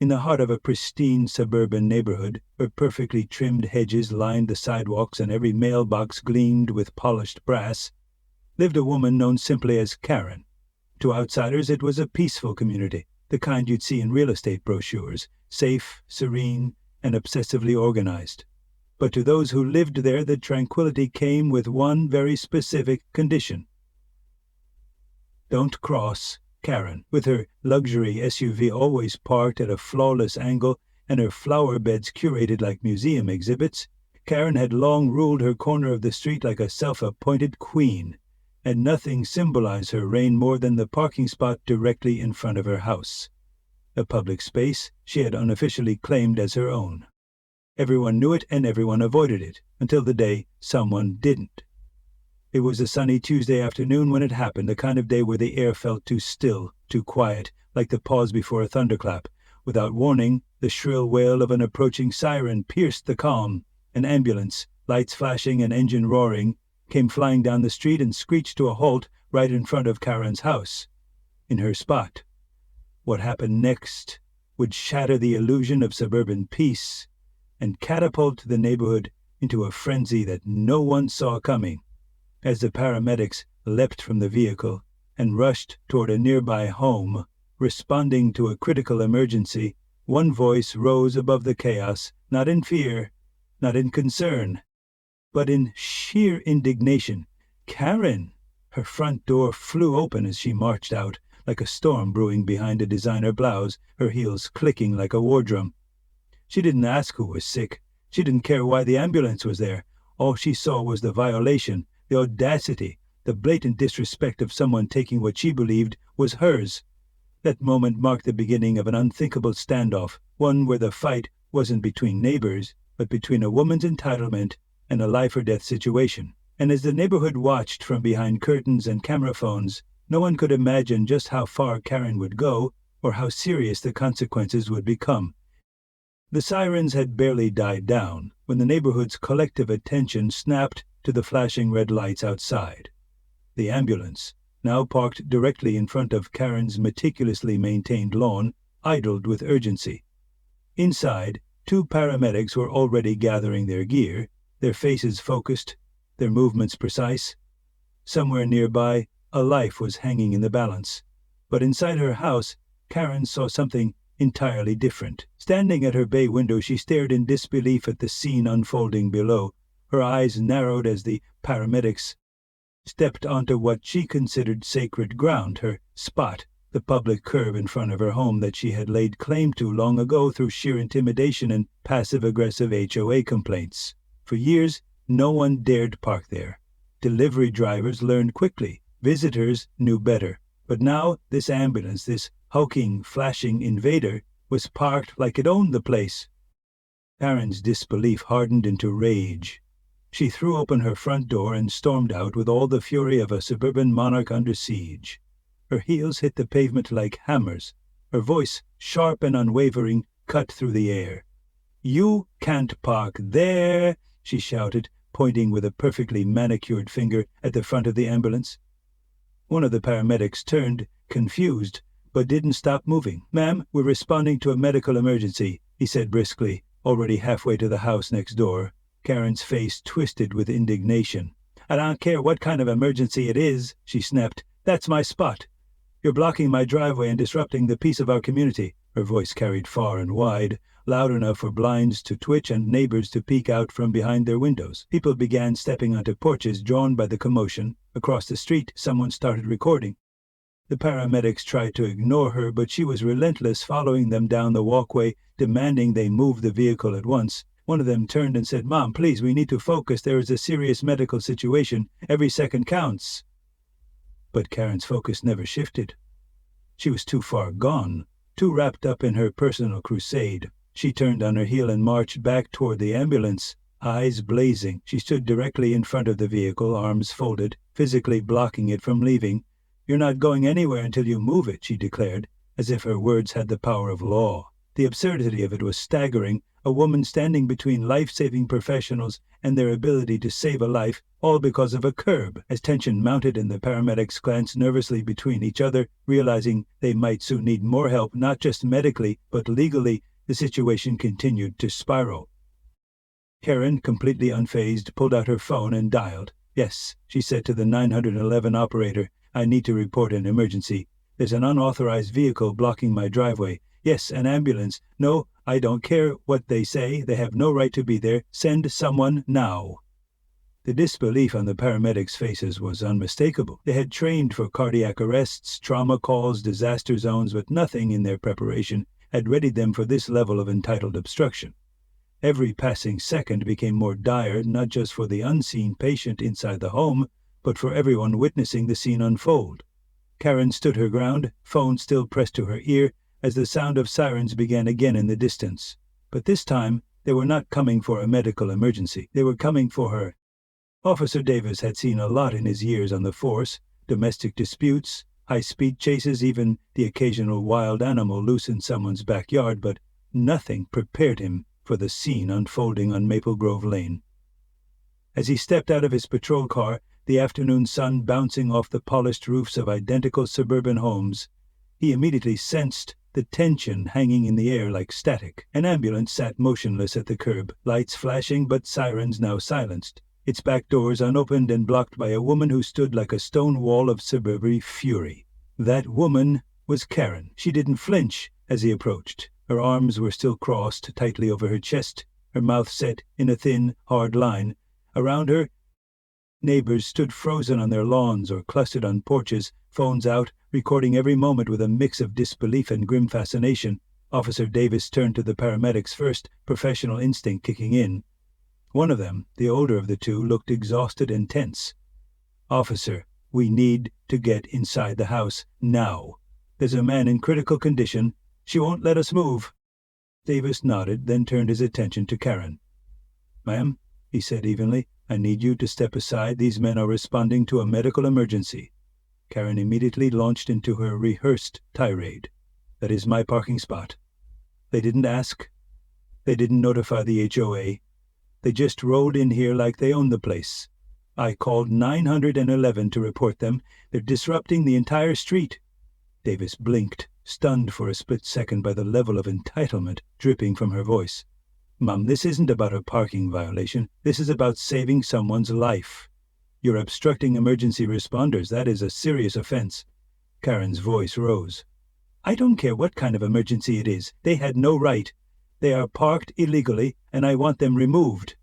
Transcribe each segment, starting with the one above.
In the heart of a pristine suburban neighborhood, where perfectly trimmed hedges lined the sidewalks and every mailbox gleamed with polished brass, lived a woman known simply as Karen. To outsiders, it was a peaceful community, the kind you'd see in real estate brochures, safe, serene, and obsessively organized. But to those who lived there, the tranquility came with one very specific condition. Don't cross Karen. With her luxury SUV always parked at a flawless angle and her flower beds curated like museum exhibits, Karen had long ruled her corner of the street like a self-appointed queen, and nothing symbolized her reign more than the parking spot directly in front of her house, a public space she had unofficially claimed as her own. Everyone knew it and everyone avoided it, until the day someone didn't. It was a sunny Tuesday afternoon when it happened, the kind of day where the air felt too still, too quiet, like the pause before a thunderclap. Without warning, the shrill wail of an approaching siren pierced the calm. An ambulance, lights flashing and engine roaring, came flying down the street and screeched to a halt right in front of Karen's house, in her spot. What happened next would shatter the illusion of suburban peace and catapult the neighborhood into a frenzy that no one saw coming. As the paramedics leapt from the vehicle and rushed toward a nearby home, responding to a critical emergency, one voice rose above the chaos, not in fear, not in concern, but in sheer indignation. Karen! Her front door flew open as she marched out, like a storm brewing behind a designer blouse, her heels clicking like a war drum. She didn't ask who was sick. She didn't care why the ambulance was there. All she saw was the violation, the audacity, the blatant disrespect of someone taking what she believed was hers. That moment marked the beginning of an unthinkable standoff, one where the fight wasn't between neighbors, but between a woman's entitlement and a life-or-death situation. And as the neighborhood watched from behind curtains and camera phones, no one could imagine just how far Karen would go or how serious the consequences would become. The sirens had barely died down when the neighborhood's collective attention snapped to the flashing red lights outside. The ambulance, now parked directly in front of Karen's meticulously maintained lawn, idled with urgency. Inside, 2 paramedics were already gathering their gear, their faces focused, their movements precise. Somewhere nearby, a life was hanging in the balance. But inside her house, Karen saw something entirely different. Standing at her bay window, she stared in disbelief at the scene unfolding below. Her eyes narrowed as the paramedics stepped onto what she considered sacred ground, her spot, the public curb in front of her home that she had laid claim to long ago through sheer intimidation and passive-aggressive HOA complaints. For years, no one dared park there. Delivery drivers learned quickly. Visitors knew better. But now, this ambulance, this hulking, flashing invader, was parked like it owned the place. Karen's disbelief hardened into rage. She threw open her front door and stormed out with all the fury of a suburban monarch under siege. Her heels hit the pavement like hammers. Her voice, sharp and unwavering, cut through the air. "You can't park there," she shouted, pointing with a perfectly manicured finger at the front of the ambulance. One of the paramedics turned, confused, but didn't stop moving. "Ma'am, we're responding to a medical emergency," he said briskly, already halfway to the house next door. Karen's face twisted with indignation. "I don't care what kind of emergency it is," she snapped. "That's my spot. You're blocking my driveway and disrupting the peace of our community." Her voice carried far and wide, loud enough for blinds to twitch and neighbors to peek out from behind their windows. People began stepping onto porches drawn by the commotion. Across the street, someone started recording. The paramedics tried to ignore her, but she was relentless, following them down the walkway, demanding they move the vehicle at once. One of them turned and said, "Mom, please, we need to focus. There is a serious medical situation. Every second counts." But Karen's focus never shifted. She was too far gone, too wrapped up in her personal crusade. She turned on her heel and marched back toward the ambulance, eyes blazing. She stood directly in front of the vehicle, arms folded, physically blocking it from leaving. "You're not going anywhere until you move it," she declared, as if her words had the power of law. The absurdity of it was staggering. A woman standing between life-saving professionals and their ability to save a life, all because of a curb. As tension mounted and the paramedics glanced nervously between each other, realizing they might soon need more help, not just medically, but legally, the situation continued to spiral. Karen, completely unfazed, pulled out her phone and dialed. "Yes," she said to the 911 operator. "I need to report an emergency. There's an unauthorized vehicle blocking my driveway. Yes, an ambulance. No, I don't care what they say. They have no right to be there. Send someone now." The disbelief on the paramedics' faces was unmistakable. They had trained for cardiac arrests, trauma calls, disaster zones, but nothing in their preparation had readied them for this level of entitled obstruction. Every passing second became more dire, not just for the unseen patient inside the home, but for everyone witnessing the scene unfold. Karen stood her ground, phone still pressed to her ear, as the sound of sirens began again in the distance. But this time, they were not coming for a medical emergency. They were coming for her. Officer Davis had seen a lot in his years on the force: domestic disputes, high-speed chases, even the occasional wild animal loose in someone's backyard, but nothing prepared him for the scene unfolding on Maple Grove Lane. As he stepped out of his patrol car, the afternoon sun bouncing off the polished roofs of identical suburban homes, he immediately sensed the tension hanging in the air like static. An ambulance sat motionless at the curb, lights flashing but sirens now silenced, its back doors unopened and blocked by a woman who stood like a stone wall of suburban fury. That woman was Karen. She didn't flinch as he approached. Her arms were still crossed tightly over her chest, her mouth set in a thin, hard line. Around her, neighbors stood frozen on their lawns or clustered on porches, phones out, recording every moment with a mix of disbelief and grim fascination. Officer Davis turned to the paramedics first, professional instinct kicking in. One of them, the older of the two, looked exhausted and tense. "Officer, we need to get inside the house now. There's a man in critical condition. She won't let us move." Davis nodded, then turned his attention to Karen. "Ma'am," he said evenly, "I need you to step aside. These men are responding to a medical emergency." Karen immediately launched into her rehearsed tirade. "That is my parking spot. They didn't ask. They didn't notify the HOA. They just rolled in here like they own the place. I called 911 to report them. They're disrupting the entire street." Davis blinked, stunned for a split second by the level of entitlement dripping from her voice. "Mum, this isn't about a parking violation. This is about saving someone's life. You're obstructing emergency responders. That is a serious offense." Karen's voice rose. "I don't care what kind of emergency it is. They had no right. They are parked illegally, and I want them removed."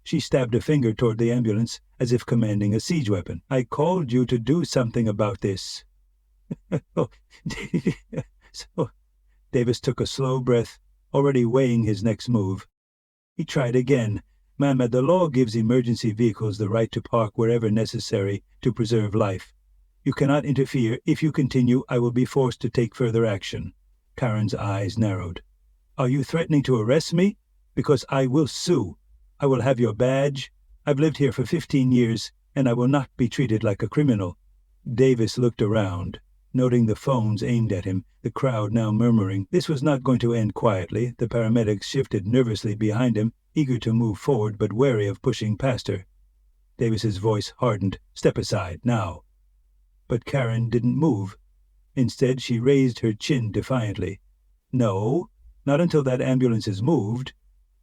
She stabbed a finger toward the ambulance, as if commanding a siege weapon. "I called you to do something about this." So, Davis took a slow breath, already weighing his next move. He tried again. "Ma'am, the law gives emergency vehicles the right to park wherever necessary to preserve life. You cannot interfere. If you continue, I will be forced to take further action." Karen's eyes narrowed. "Are you threatening to arrest me? Because I will sue. I will have your badge. I've lived here for 15 years, and I will not be treated like a criminal." Davis looked around, noting the phones aimed at him, the crowd now murmuring. This was not going to end quietly. The paramedics shifted nervously behind him, eager to move forward but wary of pushing past her. Davis's voice hardened. "Step aside, now." But Karen didn't move. Instead, she raised her chin defiantly. "No, not until that ambulance is moved.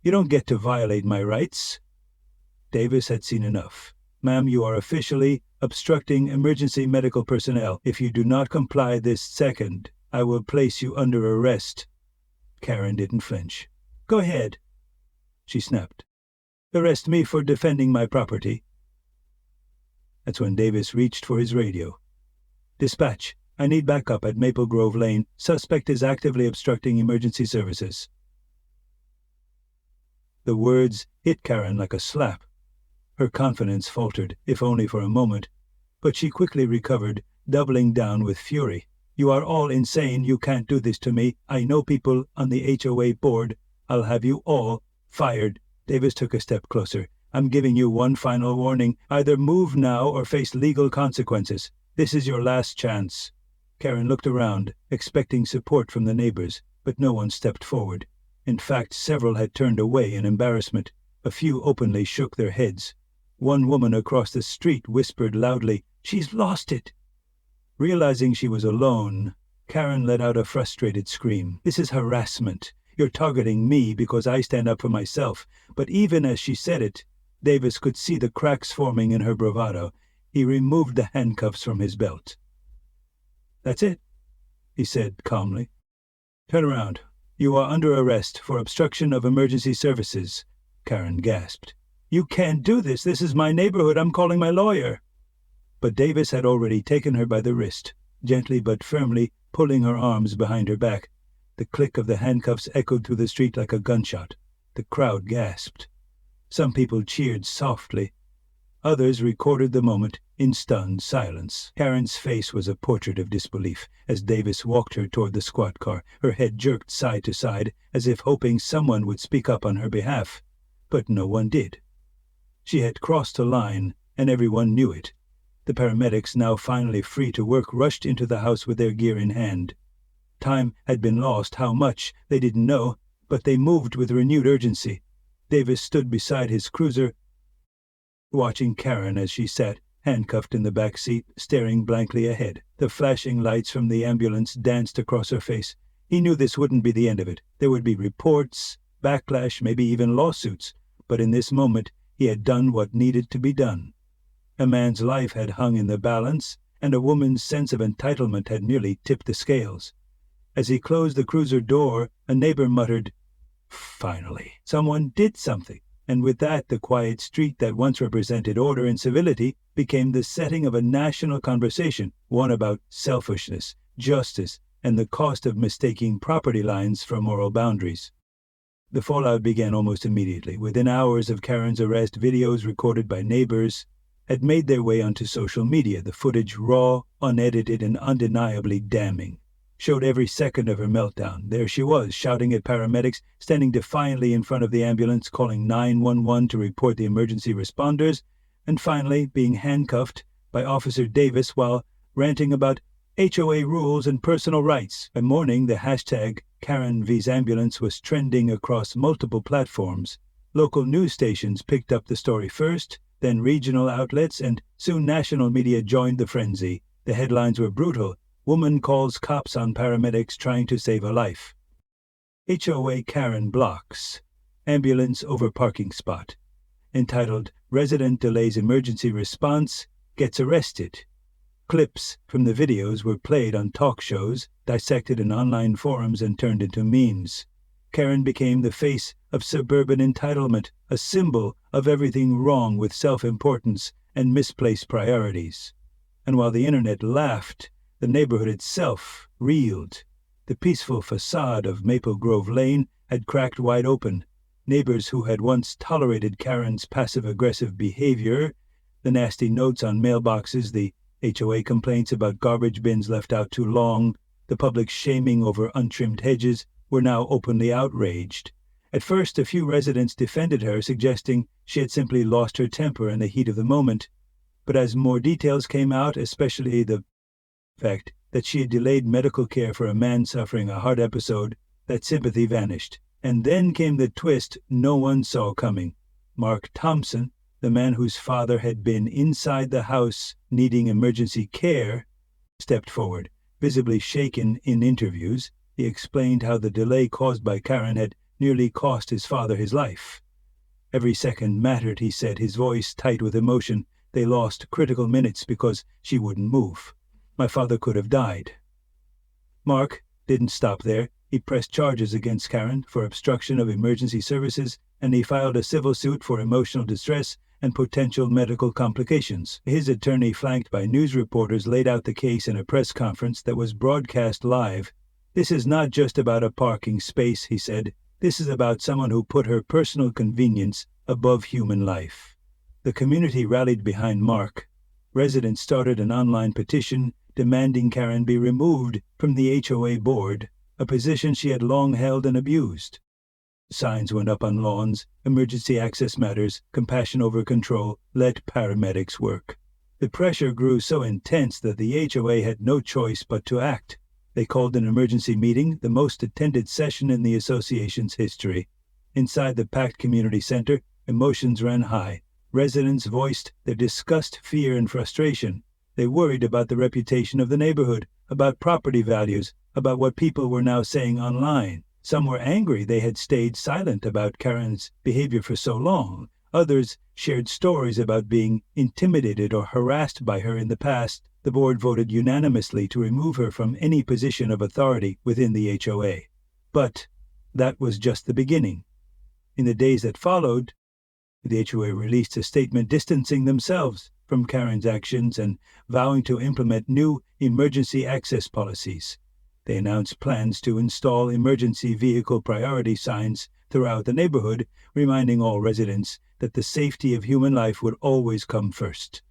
You don't get to violate my rights." Davis had seen enough. "Ma'am, you are officially obstructing emergency medical personnel. If you do not comply this second, I will place you under arrest." Karen didn't flinch. "Go ahead," she snapped. "Arrest me for defending my property." That's when Davis reached for his radio. "Dispatch, I need backup at Maple Grove Lane. Suspect is actively obstructing emergency services." The words hit Karen like a slap. Her confidence faltered, if only for a moment, but she quickly recovered, doubling down with fury. "You are all insane. You can't do this to me. I know people on the HOA board. I'll have you all fired." Davis took a step closer. "I'm giving you one final warning. Either move now or face legal consequences. This is your last chance." Karen looked around, expecting support from the neighbors, but no one stepped forward. In fact, several had turned away in embarrassment. A few openly shook their heads. One woman across the street whispered loudly, "She's lost it!" Realizing she was alone, Karen let out a frustrated scream. "This is harassment. You're targeting me because I stand up for myself." But even as she said it, Davis could see the cracks forming in her bravado. He removed the handcuffs from his belt. "That's it," he said calmly. "Turn around. You are under arrest for obstruction of emergency services," Karen gasped. "You can't do this. This is my neighborhood. I'm calling my lawyer." But Davis had already taken her by the wrist, gently but firmly pulling her arms behind her back. The click of the handcuffs echoed through the street like a gunshot. The crowd gasped. Some people cheered softly. Others recorded the moment in stunned silence. Karen's face was a portrait of disbelief as Davis walked her toward the squad car, her head jerked side to side as if hoping someone would speak up on her behalf. But no one did. She had crossed a line, and everyone knew it. The paramedics, now finally free to work, rushed into the house with their gear in hand. Time had been lost, how much, they didn't know, but they moved with renewed urgency. Davis stood beside his cruiser, watching Karen as she sat, handcuffed in the back seat, staring blankly ahead. The flashing lights from the ambulance danced across her face. He knew this wouldn't be the end of it. There would be reports, backlash, maybe even lawsuits. But in this moment, he had done what needed to be done. A man's life had hung in the balance, and a woman's sense of entitlement had nearly tipped the scales. As he closed the cruiser door, a neighbor muttered, "Finally, someone did something." And with that, the quiet street that once represented order and civility became the setting of a national conversation, one about selfishness, justice, and the cost of mistaking property lines for moral boundaries. The fallout began almost immediately. Within hours of Karen's arrest, videos recorded by neighbors had made their way onto social media. The footage, raw, unedited, and undeniably damning, showed every second of her meltdown. There she was, shouting at paramedics, standing defiantly in front of the ambulance, calling 911 to report the emergency responders, and finally being handcuffed by Officer Davis while ranting about HOA rules and personal rights. By morning, the hashtag Karen vs. Ambulance was trending across multiple platforms. Local news stations picked up the story first, then regional outlets, and soon national media joined the frenzy. The headlines were brutal. Woman calls cops on paramedics trying to save a life. HOA Karen blocks ambulance over parking spot. Entitled, "Resident Delays Emergency Response, Gets Arrested." Clips from the videos were played on talk shows, dissected in online forums, and turned into memes. Karen became the face of suburban entitlement, a symbol of everything wrong with self-importance and misplaced priorities. And while the internet laughed, the neighborhood itself reeled. The peaceful facade of Maple Grove Lane had cracked wide open. Neighbors who had once tolerated Karen's passive-aggressive behavior, the nasty notes on mailboxes, the HOA complaints about garbage bins left out too long, the public shaming over untrimmed hedges, were now openly outraged. At first, a few residents defended her, suggesting she had simply lost her temper in the heat of the moment. But as more details came out, especially the fact that she had delayed medical care for a man suffering a heart episode, that sympathy vanished. And then came the twist no one saw coming. Mark Thompson, the man whose father had been inside the house needing emergency care, stepped forward. Visibly shaken in interviews, he explained how the delay caused by Karen had nearly cost his father his life. Every second mattered, he said, his voice tight with emotion. They lost critical minutes because she wouldn't move. My father could have died. Mark didn't stop there. He pressed charges against Karen for obstruction of emergency services, and he filed a civil suit for emotional distress and potential medical complications. His attorney, flanked by news reporters, laid out the case in a press conference that was broadcast live. "This is not just about a parking space," he said. "This is about someone who put her personal convenience above human life." The community rallied behind Mark. Residents started an online petition demanding Karen be removed from the HOA board, a position she had long held and abused. Signs went up on lawns: "Emergency access matters, compassion over control, let paramedics work." The pressure grew so intense that the HOA had no choice but to act. They called an emergency meeting, the most attended session in the association's history. Inside the packed community center, emotions ran high. Residents voiced their disgust, fear, and frustration. They worried about the reputation of the neighborhood, about property values, about what people were now saying online. Some were angry they had stayed silent about Karen's behavior for so long. Others shared stories about being intimidated or harassed by her in the past. The board voted unanimously to remove her from any position of authority within the HOA. But that was just the beginning. In the days that followed, the HOA released a statement distancing themselves from Karen's actions and vowing to implement new emergency access policies. They announced plans to install emergency vehicle priority signs throughout the neighborhood, reminding all residents that the safety of human life would always come first.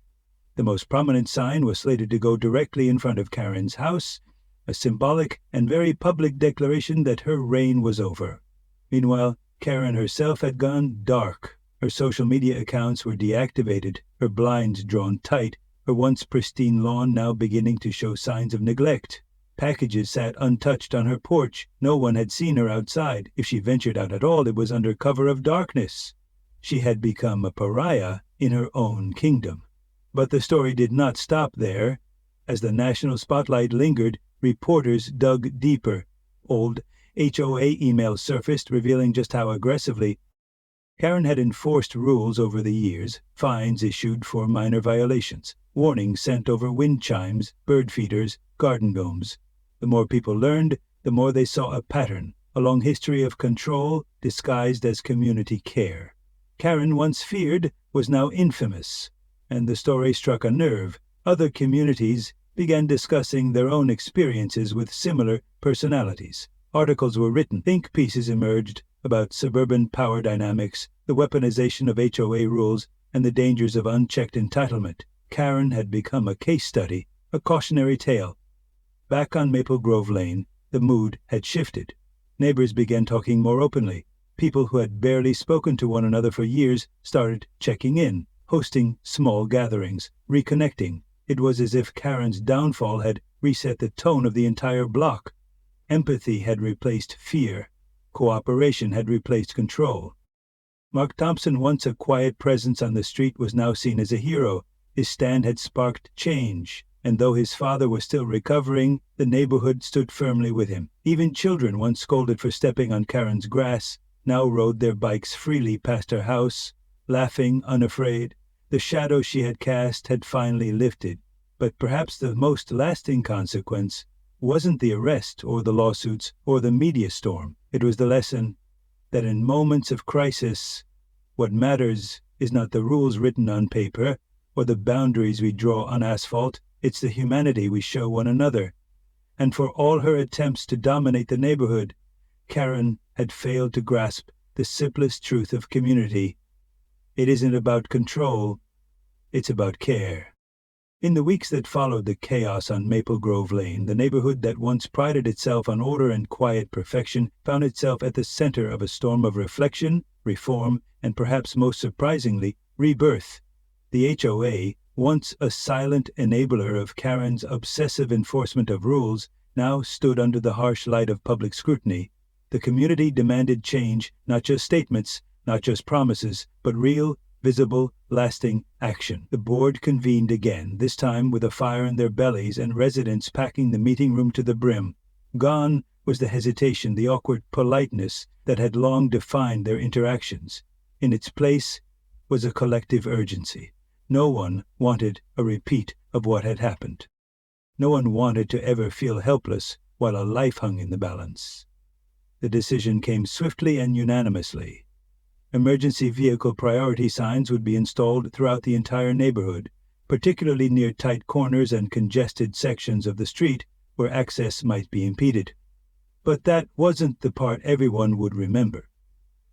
The most prominent sign was slated to go directly in front of Karen's house, a symbolic and very public declaration that her reign was over. Meanwhile, Karen herself had gone dark. Her social media accounts were deactivated, her blinds drawn tight, her once pristine lawn now beginning to show signs of neglect. Packages sat untouched on her porch. No one had seen her outside. If she ventured out at all, it was under cover of darkness. She had become a pariah in her own kingdom. But the story did not stop there. As the national spotlight lingered, reporters dug deeper. Old HOA emails surfaced, revealing just how aggressively Karen had enforced rules over the years, fines issued for minor violations, warnings sent over wind chimes, bird feeders, garden gnomes. The more people learned, the more they saw a pattern, a long history of control disguised as community care. Karen, once feared, was now infamous, and the story struck a nerve. Other communities began discussing their own experiences with similar personalities. Articles were written, think pieces emerged about suburban power dynamics, the weaponization of HOA rules, and the dangers of unchecked entitlement. Karen had become a case study, a cautionary tale. Back on Maple Grove Lane, the mood had shifted. Neighbors began talking more openly. People who had barely spoken to one another for years started checking in, hosting small gatherings, reconnecting. It was as if Karen's downfall had reset the tone of the entire block. Empathy had replaced fear. Cooperation had replaced control. Mark Thompson, once a quiet presence on the street, was now seen as a hero. His stand had sparked change, and though his father was still recovering, the neighborhood stood firmly with him. Even children, once scolded for stepping on Karen's grass, now rode their bikes freely past her house, laughing, unafraid. The shadow she had cast had finally lifted. But perhaps the most lasting consequence wasn't the arrest or the lawsuits or the media storm. It was the lesson that in moments of crisis, what matters is not the rules written on paper or the boundaries we draw on asphalt. It's the humanity we show one another. And for all her attempts to dominate the neighborhood, Karen had failed to grasp the simplest truth of community. It isn't about control, it's about care. In the weeks that followed the chaos on Maple Grove Lane, the neighborhood that once prided itself on order and quiet perfection found itself at the center of a storm of reflection, reform, and perhaps most surprisingly, rebirth. The HOA, once a silent enabler of Karen's obsessive enforcement of rules, now stood under the harsh light of public scrutiny. The community demanded change, not just statements, not just promises, but real, visible, lasting action. The board convened again, this time with a fire in their bellies and residents packing the meeting room to the brim. Gone was the hesitation, the awkward politeness that had long defined their interactions. In its place was a collective urgency. No one wanted a repeat of what had happened. No one wanted to ever feel helpless while a life hung in the balance. The decision came swiftly and unanimously. Emergency vehicle priority signs would be installed throughout the entire neighborhood, particularly near tight corners and congested sections of the street where access might be impeded. But that wasn't the part everyone would remember.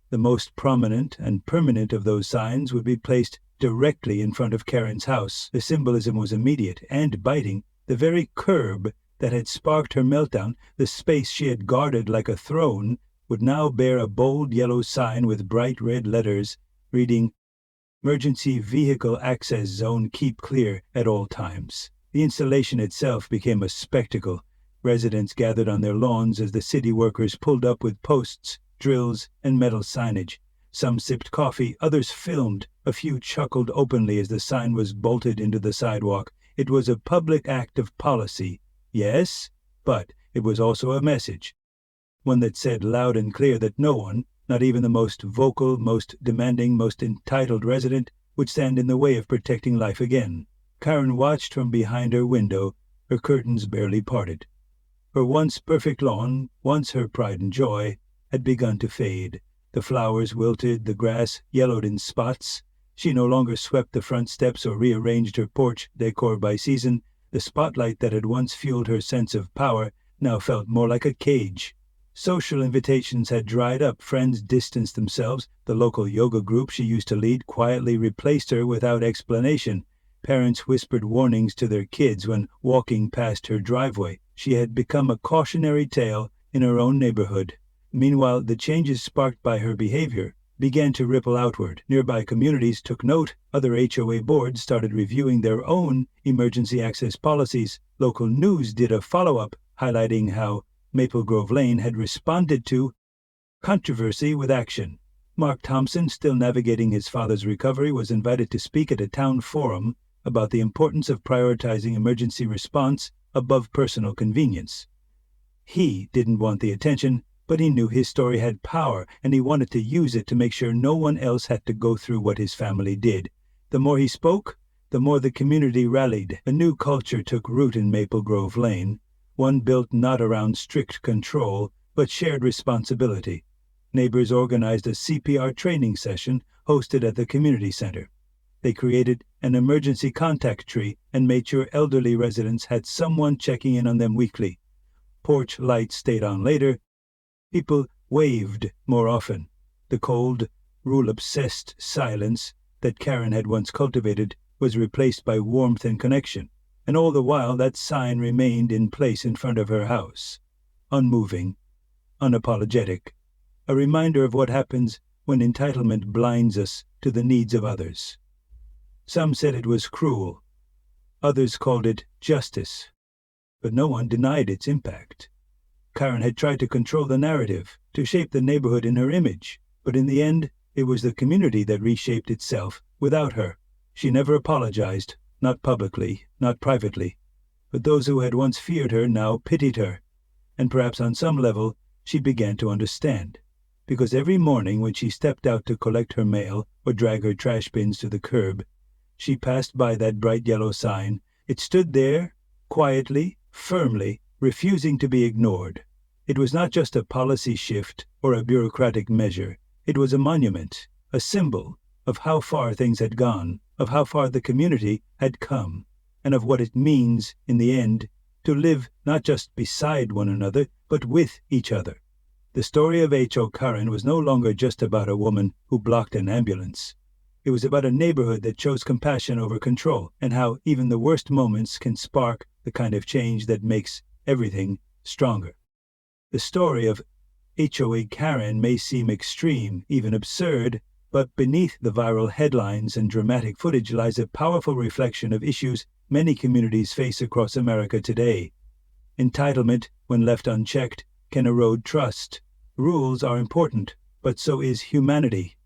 The most prominent and permanent of those signs would be placed directly in front of Karen's house. The symbolism was immediate and biting. The very curb that had sparked her meltdown, the space she had guarded like a throne, would now bear a bold yellow sign with bright red letters reading, "Emergency Vehicle Access Zone, keep clear at all times." The installation itself became a spectacle. Residents gathered on their lawns as the city workers pulled up with posts, drills, and metal signage. Some sipped coffee, others filmed. A few chuckled openly as the sign was bolted into the sidewalk. It was a public act of policy, yes, but it was also a message. One that said loud and clear that no one, not even the most vocal, most demanding, most entitled resident, would stand in the way of protecting life again. Karen watched from behind her window, her curtains barely parted. Her once perfect lawn, once her pride and joy, had begun to fade. The flowers wilted, the grass yellowed in spots. She no longer swept the front steps or rearranged her porch decor by season. The spotlight that had once fueled her sense of power now felt more like a cage. Social invitations had dried up, friends distanced themselves. The local yoga group she used to lead quietly replaced her without explanation. Parents whispered warnings to their kids when walking past her driveway. She had become a cautionary tale in her own neighborhood. Meanwhile, the changes sparked by her behavior began to ripple outward. Nearby communities took note. Other HOA boards started reviewing their own emergency access policies. Local news did a follow-up, highlighting how Maple Grove Lane had responded to controversy with action. Mark Thompson, still navigating his father's recovery, was invited to speak at a town forum about the importance of prioritizing emergency response above personal convenience. He didn't want the attention, but he knew his story had power, and he wanted to use it to make sure no one else had to go through what his family did. The more he spoke, the more the community rallied. A new culture took root in Maple Grove Lane, one built not around strict control, but shared responsibility. Neighbors organized a CPR training session hosted at the community center. They created an emergency contact tree and made sure elderly residents had someone checking in on them weekly. Porch lights stayed on later. People waved more often. The cold, rule-obsessed silence that Karen had once cultivated was replaced by warmth and connection. And all the while that sign remained in place in front of her house, unmoving, unapologetic, a reminder of what happens when entitlement blinds us to the needs of others. Some said it was cruel. Others called it justice. But no one denied its impact. Karen had tried to control the narrative, to shape the neighborhood in her image, but in the end, it was the community that reshaped itself without her. She never apologized, not publicly, not privately. But those who had once feared her now pitied her, and perhaps on some level she began to understand. Because every morning when she stepped out to collect her mail or drag her trash bins to the curb, she passed by that bright yellow sign. It stood there, quietly, firmly, refusing to be ignored. It was not just a policy shift or a bureaucratic measure. It was a monument, a symbol of how far things had gone, of how far the community had come, and of what it means, in the end, to live not just beside one another, but with each other. The story of HOA Karen was no longer just about a woman who blocked an ambulance. It was about a neighborhood that chose compassion over control, and how even the worst moments can spark the kind of change that makes everything stronger. The story of HOA Karen may seem extreme, even absurd, but beneath the viral headlines and dramatic footage lies a powerful reflection of issues many communities face across America today. Entitlement, when left unchecked, can erode trust. Rules are important, but so is humanity.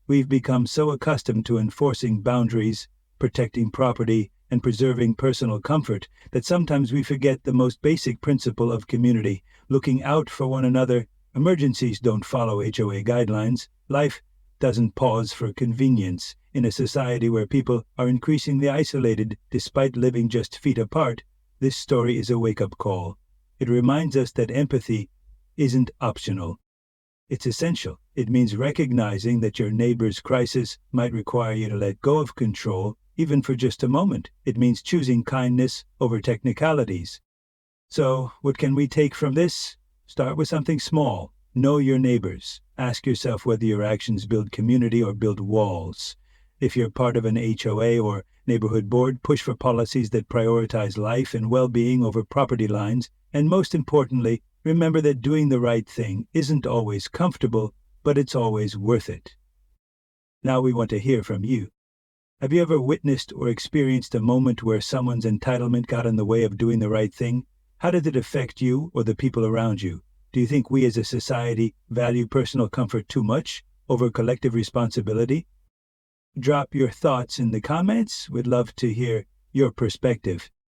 We've become so accustomed to enforcing boundaries, protecting property, and preserving personal comfort that sometimes we forget the most basic principle of community, looking out for one another. Emergencies don't follow HOA guidelines. Life doesn't pause for convenience. In a society where people are increasingly isolated despite living just feet apart, this story is a wake-up call. It reminds us that empathy isn't optional. It's essential. It means recognizing that your neighbor's crisis might require you to let go of control, even for just a moment. It means choosing kindness over technicalities. So, what can we take from this? Start with something small. Know your neighbors. Ask yourself whether your actions build community or build walls. If you're part of an HOA or neighborhood board, push for policies that prioritize life and well-being over property lines. And most importantly, remember that doing the right thing isn't always comfortable, but it's always worth it. Now we want to hear from you. Have you ever witnessed or experienced a moment where someone's entitlement got in the way of doing the right thing? How did it affect you or the people around you? Do you think we as a society value personal comfort too much over collective responsibility? Drop your thoughts in the comments. We'd love to hear your perspective.